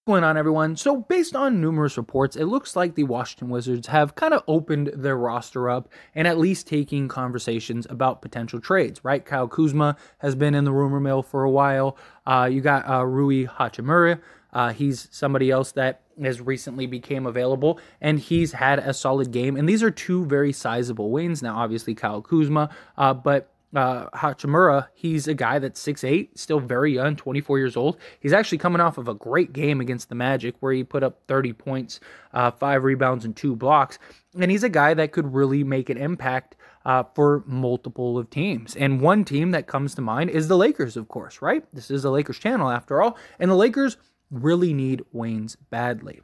What's going on, everyone? So based on numerous reports, it looks like the Washington Wizards have kind of opened their roster up and at least taking conversations about potential trades, right? Kyle Kuzma has been in the rumor mill for a while. You got Rui Hachimura. He's somebody else that has recently became available, and he's had a solid game. And these are two very sizable wings. Now, obviously, Kyle Kuzma, but Hachimura, he's a guy that's 6'8", still very young, 24 years old. He's actually coming off of a great game against the Magic where he put up 30 points, 5 rebounds, and 2 blocks. And he's a guy that could really make an impact for multiple of teams. And one team that comes to mind is the Lakers, of course, right? This is the Lakers channel after all. And the Lakers really need wings badly.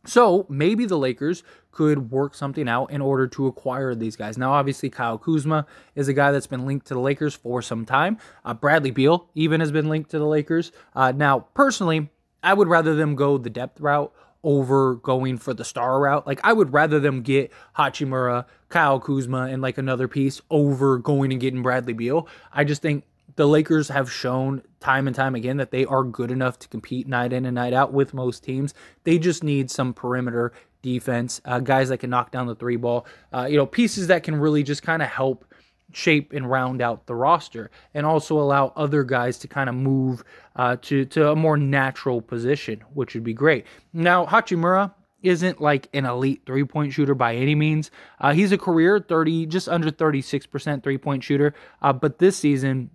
So maybe the Lakers could work something out in order to acquire these guys. Now, obviously, Kyle Kuzma is a guy that's been linked to the Lakers for some time. Bradley Beal even has been linked to the Lakers. Now, personally, I would rather them go the depth route over going for the star route. Like, I would rather them get Hachimura, Kyle Kuzma, and like another piece over going and getting Bradley Beal. I just think the Lakers have shown time and time again that they are good enough to compete night in and night out with most teams. They just need some perimeter defense, guys that can knock down the three ball, pieces that can really just kind of help shape and round out the roster and also allow other guys to kind of move to a more natural position, which would be great. Now, Hachimura isn't like an elite three-point shooter by any means. He's a career just under 36% three-point shooter, but this season,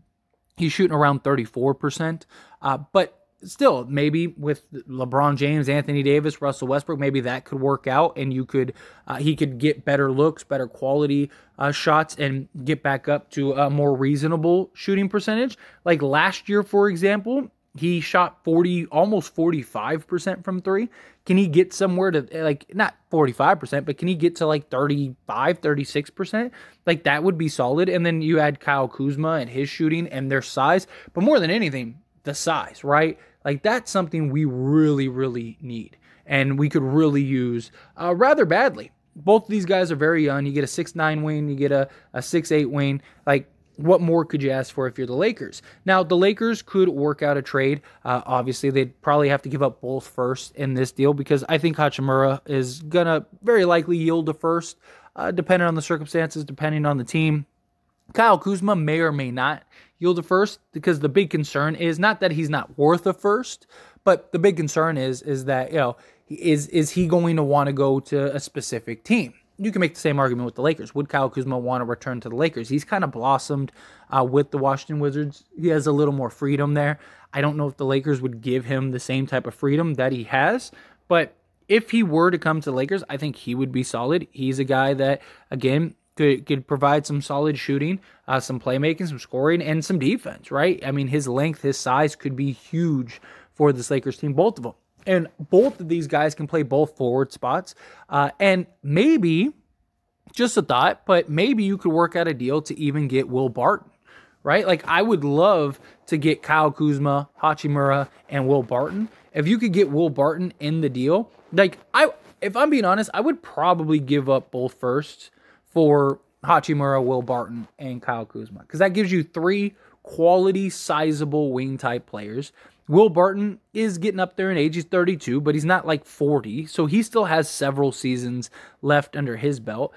he's shooting around 34%, but still, maybe with LeBron James, Anthony Davis, Russell Westbrook, maybe that could work out, and he could get better looks, better quality shots, and get back up to a more reasonable shooting percentage. Like last year, for example, he shot almost 45% from three. Can he get somewhere to, like, not 45%, but can he get to like 35, 36%? Like, that would be solid. And then you add Kyle Kuzma and his shooting and their size, but more than anything, the size, right? Like, that's something we really, really need, and we could really use rather badly. Both of these guys are very young. You get a 6'9" wing, you get a 6'8" wing. Like, what more could you ask for if you're the Lakers? Now, the Lakers could work out a trade. Obviously, they'd probably have to give up both first in this deal because I think Hachimura is going to very likely yield a first, depending on the circumstances, depending on the team. Kyle Kuzma may or may not yield a first because the big concern is not that he's not worth a first, but the big concern is that, is he going to want to go to a specific team? You can make the same argument with the Lakers. Would Kyle Kuzma want to return to the Lakers? He's kind of blossomed with the Washington Wizards. He has a little more freedom there. I don't know if the Lakers would give him the same type of freedom that he has, but if he were to come to the Lakers, I think he would be solid. He's a guy that, again, could provide some solid shooting, some playmaking, some scoring, and some defense, right? I mean, his length, his size could be huge for this Lakers team, both of them. And both of these guys can play both forward spots. And maybe, just a thought, but maybe you could work out a deal to even get Will Barton, right? Like, I would love to get Kyle Kuzma, Hachimura, and Will Barton. If you could get Will Barton in the deal, like, if I'm being honest, I would probably give up both firsts for Hachimura, Will Barton, and Kyle Kuzma, because that gives you 3 quality, sizable wing-type players. Will Barton is getting up there in age. He's 32, but he's not like 40, so he still has several seasons left under his belt.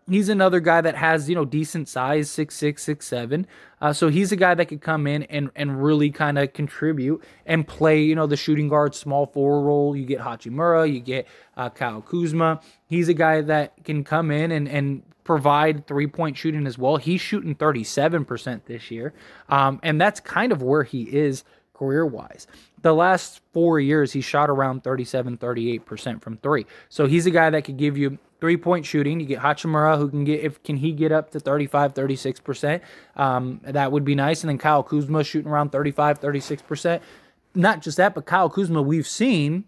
He's another guy that has, decent size, 6'6", 6'7". So he's a guy that could come in and really kind of contribute and play, the shooting guard, small forward role. You get Hachimura, you get Kyle Kuzma. He's a guy that can come in and provide three-point shooting as well. He's shooting 37% this year, and that's kind of where he is career-wise. The last 4 years, he shot around 37, 38% from three. So he's a guy that could give you three-point shooting. You get Hachimura, who can he get up to 35, 36%? That would be nice. And then Kyle Kuzma shooting around 35, 36%. Not just that, but Kyle Kuzma, we've seen,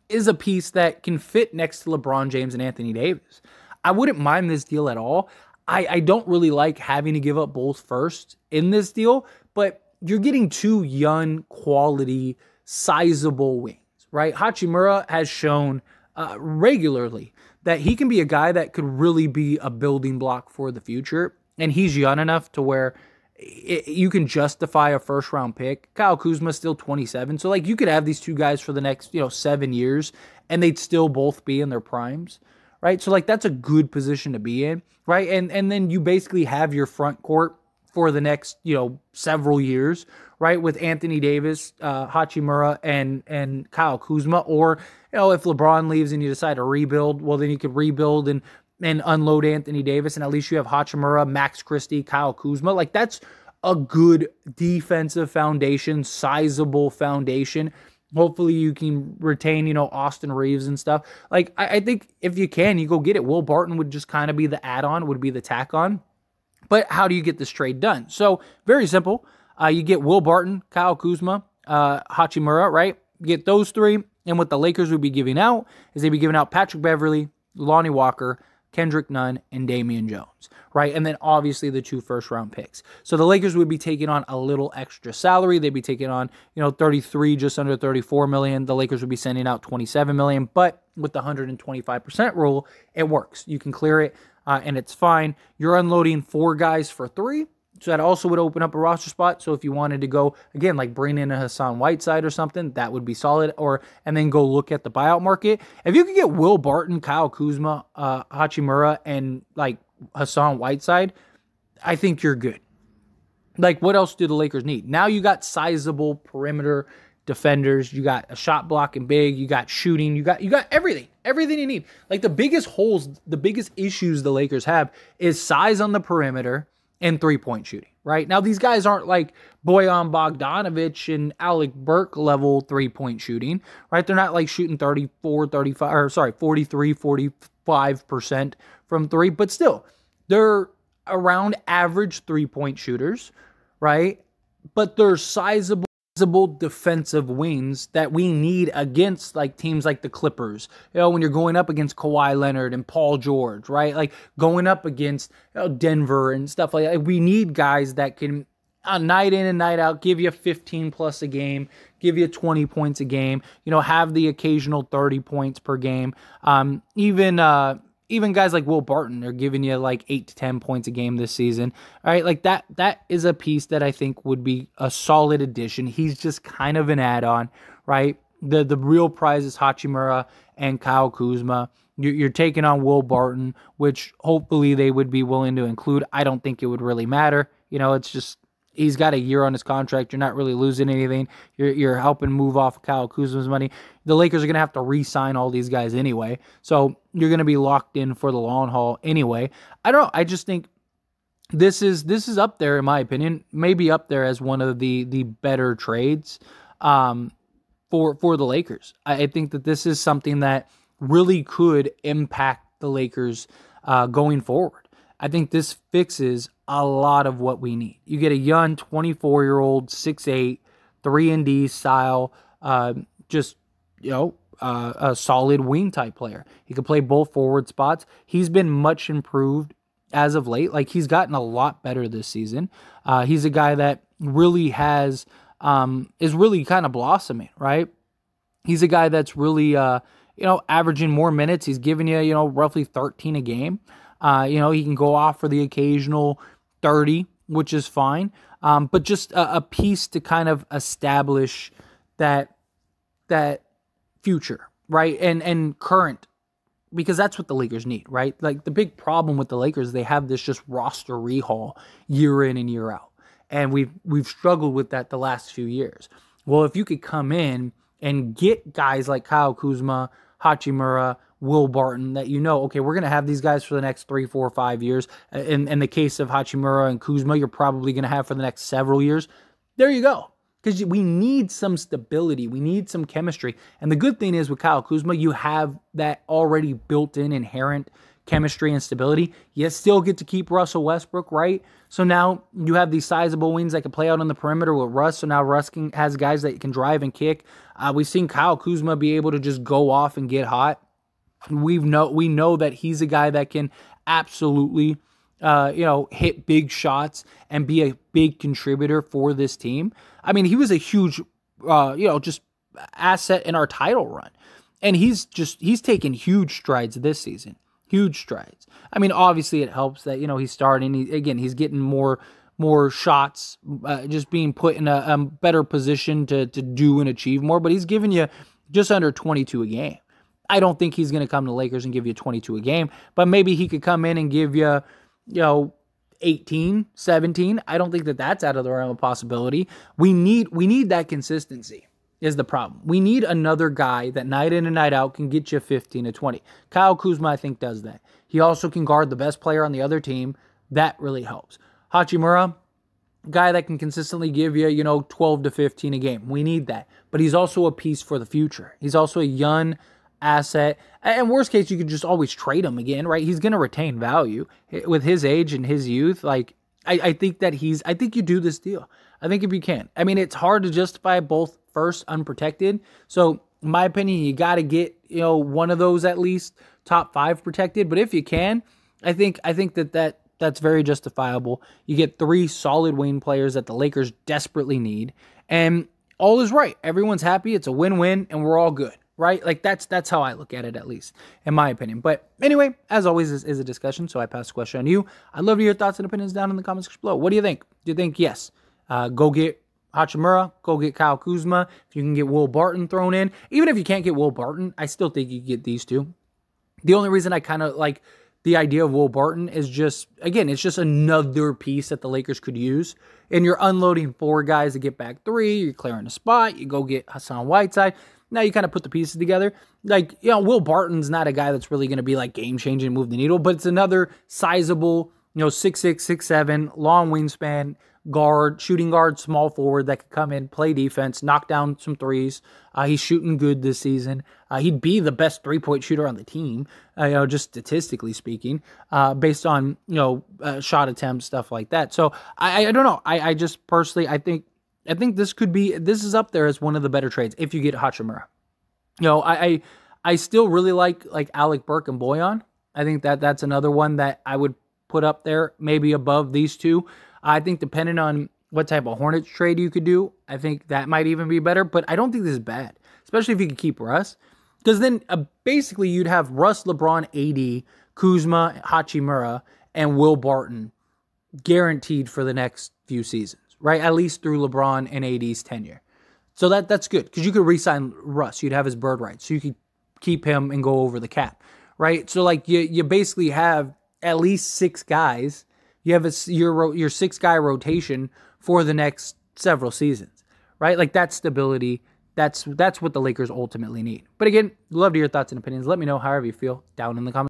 is a piece that can fit next to LeBron James and Anthony Davis. I wouldn't mind this deal at all. I don't really like having to give up both first in this deal, but you're getting 2 young, quality, sizable wings, right? Hachimura has shown regularly that he can be a guy that could really be a building block for the future, and he's young enough to where you can justify a first-round pick. Kyle Kuzma's still 27, so like you could have these two guys for the next 7 years, and they'd still both be in their primes, right? So like that's a good position to be in, right? And then you basically have your front court for the next several years, right? With Anthony Davis, Hachimura, and Kyle Kuzma, or if LeBron leaves and you decide to rebuild, well then you could rebuild and unload Anthony Davis, and at least you have Hachimura, Max Christie, Kyle Kuzma. Like that's a good defensive foundation, sizable foundation. Hopefully you can retain, Austin Reeves and stuff. Like I think if you can, you go get it. Will Barton would just kind of be the add-on, would be the tack on. But how do you get this trade done? So very simple. You get Will Barton, Kyle Kuzma, Hachimura, right? You get those three. And what the Lakers would be giving out is they'd be giving out Patrick Beverley, Lonnie Walker, Kendrick Nunn, and Damian Jones, right? And then obviously the 2 first-round picks. So the Lakers would be taking on a little extra salary. They'd be taking on, 33, just under 34 million. The Lakers would be sending out 27 million, but with the 125% rule, it works. You can clear it, and it's fine. You're unloading 4 guys for 3. So that also would open up a roster spot. So if you wanted to go, again, like bring in a Hassan Whiteside or something, that would be solid. And then go look at the buyout market. If you could get Will Barton, Kyle Kuzma, Hachimura, and like Hassan Whiteside, I think you're good. Like what else do the Lakers need? Now you got sizable perimeter defenders. You got a shot blocking big. You got shooting. You got everything. Everything you need. Like the biggest holes, the biggest issues the Lakers have is size on the perimeter and three-point shooting, right? Now, these guys aren't like Bojan Bogdanovic and Alec Burke level three-point shooting, right? They're not like shooting 43, 45% from three, but still, they're around average three-point shooters, right? But they're sizable defensive wings that we need against like teams like the Clippers. When you're going up against Kawhi Leonard and Paul George, right? Like going up against Denver and stuff like that. We need guys that can night in and night out give you 15 plus a game, give you 20 points a game, have the occasional 30 points per game. Even guys like Will Barton are giving you like 8 to 10 points a game this season. All right, like that is a piece that I think would be a solid addition. He's just kind of an add-on, right? The real prize is Hachimura and Kyle Kuzma. You're taking on Will Barton, which hopefully they would be willing to include. I don't think it would really matter. It's just he's got a year on his contract. You're not really losing anything. You're helping move off Kyle Kuzma's money. The Lakers are going to have to re-sign all these guys anyway. So you're going to be locked in for the long haul anyway. I don't know. I just think this is up there, in my opinion, maybe up there as one of the better trades for the Lakers. I think that this is something that really could impact the Lakers going forward. I think this fixes a lot of what we need. You get a young 24-year-old, 6'8", 3-and-D style, a solid wing type player. He can play both forward spots. He's been much improved as of late. Like he's gotten a lot better this season. He's a guy that really is really kind of blossoming, right? He's a guy that's really averaging more minutes. He's giving you roughly 13 a game. He can go off for the occasional 30, which is fine. But just a piece to kind of establish that future, right? And current, because that's what the Lakers need, right? Like the big problem with the Lakers, they have this just roster rehaul year in and year out. And we've struggled with that the last few years. Well, if you could come in and get guys like Kyle Kuzma, Hachimura, Will Barton, that okay, we're going to have these guys for the next 3, 4, 5 years. In the case of Hachimura and Kuzma, you're probably going to have for the next several years. There you go. Because we need some stability. We need some chemistry. And the good thing is with Kyle Kuzma, you have that already built-in inherent chemistry and stability. You still get to keep Russell Westbrook, right? So now you have these sizable wings that can play out on the perimeter with Russ. So now Russ has guys that can drive and kick. We've seen Kyle Kuzma be able to just go off and get hot. We know that he's a guy that can absolutely, hit big shots and be a big contributor for this team. I mean, he was a huge, just asset in our title run, and he's taken huge strides this season. Huge strides. I mean, obviously it helps that he's starting. He's getting more more shots, just being put in a better position to do and achieve more. But he's giving you just under 22 a game. I don't think he's going to come to the Lakers and give you 22 a game, but maybe he could come in and give you, 18, 17. I don't think that that's out of the realm of possibility. We need that consistency is the problem. We need another guy that night in and night out can get you 15 to 20. Kyle Kuzma, I think, does that. He also can guard the best player on the other team. That really helps. Hachimura, guy that can consistently give you, 12 to 15 a game. We need that. But he's also a piece for the future. He's also a young asset. And worst case, you could just always trade him again, right? He's going to retain value with his age and his youth. Like, I think you do this deal. I think if you can. I mean, it's hard to justify both first unprotected. So, in my opinion, you got to get, one of those at least top 5 protected. But if you can, I think that's very justifiable. You get 3 solid wing players that the Lakers desperately need. And all is right. Everyone's happy. It's a win-win, and we're all good. Right? Like, that's how I look at it, at least, in my opinion. But anyway, as always, this is a discussion, so I pass the question on you. I'd love to hear your thoughts and opinions down in the comments below. What do you think? Do you think, yes, go get Hachimura, go get Kyle Kuzma, if you can get Will Barton thrown in? Even if you can't get Will Barton, I still think you get these two. The only reason I kind of like the idea of Will Barton is just, again, it's just another piece that the Lakers could use. And you're unloading 4 guys to get back 3. You're clearing a spot. You go get Hassan Whiteside. Now you kind of put the pieces together. Like, Will Barton's not a guy that's really going to be like game-changing, move the needle, but it's another sizable, 6'6", 6'7", long wingspan guard, shooting guard, small forward that could come in, play defense, knock down some threes. He's shooting good this season. He'd be the best three-point shooter on the team, just statistically speaking, based on, shot attempts, stuff like that. So I don't know. I just personally, I think this is up there as one of the better trades if you get Hachimura. I still really like Alec Burke and Boyan. I think that's another one that I would put up there, maybe above these two. I think depending on what type of Hornets trade you could do, I think that might even be better. But I don't think this is bad, especially if you could keep Russ. Because then basically you'd have Russ, LeBron, AD, Kuzma, Hachimura, and Will Barton guaranteed for the next few seasons. Right, at least through LeBron and AD's tenure. So that's good, because you could re-sign Russ. You'd have his bird rights, so you could keep him and go over the cap, right? So, like, you basically have at least 6 guys. You have your 6-guy rotation for the next several seasons, right? Like, that's stability. That's what the Lakers ultimately need. But again, love to hear your thoughts and opinions. Let me know however you feel down in the comments.